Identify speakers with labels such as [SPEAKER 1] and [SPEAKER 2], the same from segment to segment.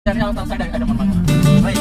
[SPEAKER 1] outside, I don't want. Right.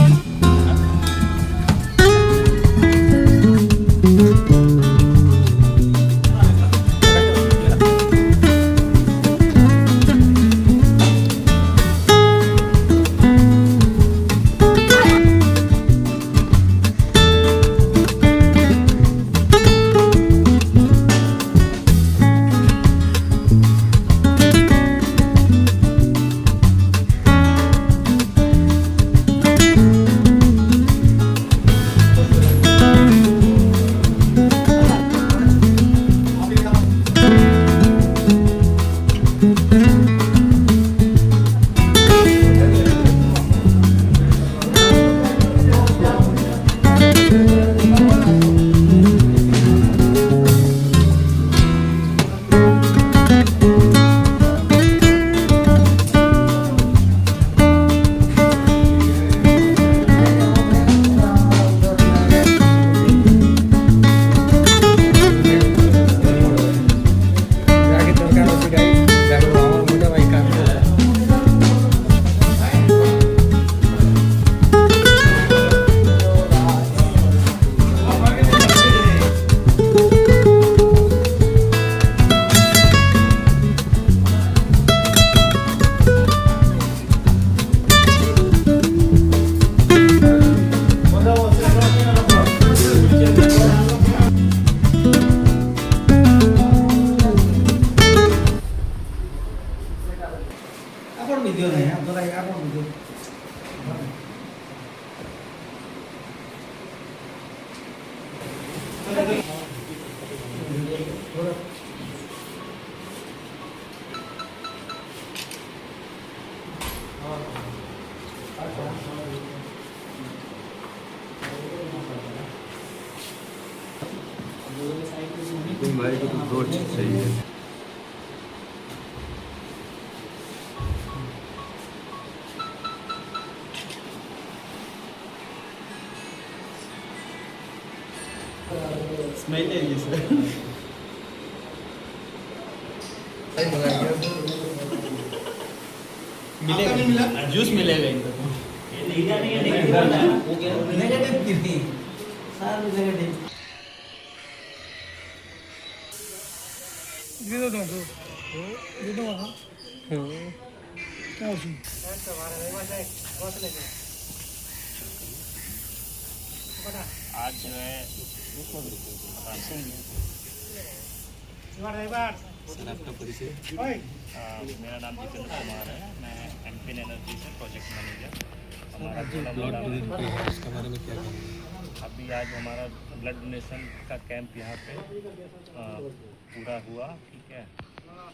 [SPEAKER 2] video này tôi đây up video.
[SPEAKER 3] भाई को तो दो चीज चाहिए।
[SPEAKER 2] स्मेल है ये सर। मिलेगा जूस मिलेगा इनको। नेगेटिव कितनी सार नेगेटिव दे दो वहाँ क्या उसमें
[SPEAKER 4] आज जो है मेरा नाम जितेंद्र कुमार है। मैं एमपिन एनर्जी से प्रोजेक्ट मैनेजर। हमारा इसके बारे में क्या कहेंगे? अभी आज हमारा ब्लड डोनेशन का कैंप यहाँ पे पूरा हुआ, ठीक है।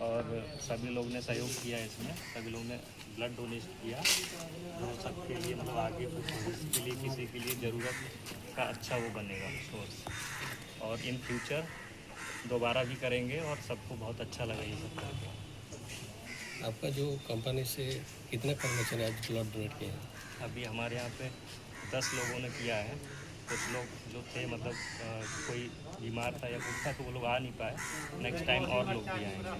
[SPEAKER 4] और सभी लोग ने सहयोग किया इसमें, सभी लोग ने ब्लड डोनेट किया जो सबके लिए मतलब आगे भविष्य के लिए किसी के लिए ज़रूरत का अच्छा वो बनेगा सोर्स। और इन फ्यूचर दोबारा भी करेंगे और सबको बहुत अच्छा लगा ये सब करके।
[SPEAKER 5] आपका जो कंपनी से कितने कर्मचारी आज ब्लड डोनेट किए हैं?
[SPEAKER 4] अभी हमारे यहाँ पे 10 लोगों ने किया है। कुछ लोग जो थे मतलब कोई बीमार था या कुछ था तो वो लोग आ नहीं पाए। नेक्स्ट टाइम और लोग भी आएंगे।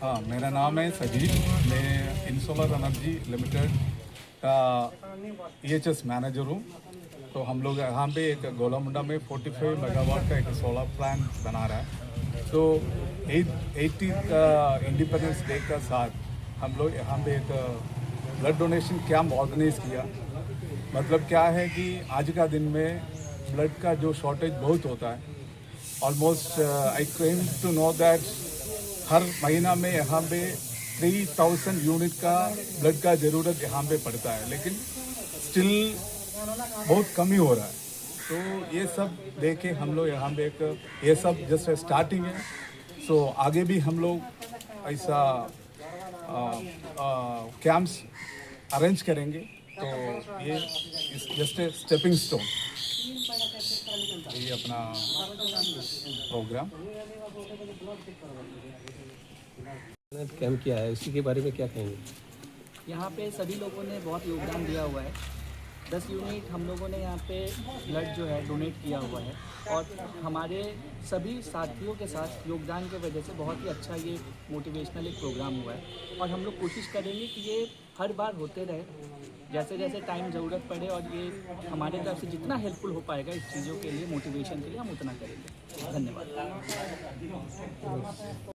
[SPEAKER 6] हाँ, मेरा नाम है सजीव। मैं इनसोलर एनर्जी लिमिटेड का EHS मैनेजर हूँ। तो हम लोग यहाँ पे एक गोलामुंडा में 45 मेगावाट का एक सोलर प्लांट बना रहा है। तो 80th इंडिपेंडेंस डे का साथ हम लोग यहाँ पे एक ब्लड डोनेशन कैंप ऑर्गेनाइज किया। मतलब क्या है कि आज का दिन में ब्लड का जो शॉर्टेज बहुत होता है। Almost I came to know that हर महीना में यहाँ पे 3000 यूनिट का ब्लड का ज़रूरत यहाँ पे पड़ता है, लेकिन स्टिल बहुत कमी हो रहा है। तो ये सब देखे हम लोग यहाँ पे एक ये सब जस्ट स्टार्टिंग है। सो आगे भी हम लोग ऐसा कैंप्स अरेंज करेंगे। तो ये जस्ट ए स्टेपिंग स्टोन, ये अपना प्रोग्राम
[SPEAKER 5] कैंप किया है, इसी के बारे में क्या कहेंगे?
[SPEAKER 1] यहाँ पे सभी लोगों ने बहुत योगदान दिया हुआ है। 10 यूनिट हम लोगों ने यहाँ पे ब्लड जो है डोनेट किया हुआ है और हमारे सभी साथियों के साथ योगदान की वजह से बहुत ही अच्छा ये मोटिवेशनल एक प्रोग्राम हुआ है और हम लोग कोशिश करेंगे कि ये हर बार होते रहे, जैसे जैसे टाइम ज़रूरत पड़े और ये हमारे तरफ से जितना हेल्पफुल हो पाएगा इस चीज़ों के लिए, मोटिवेशन के लिए, हम उतना करेंगे। धन्यवाद।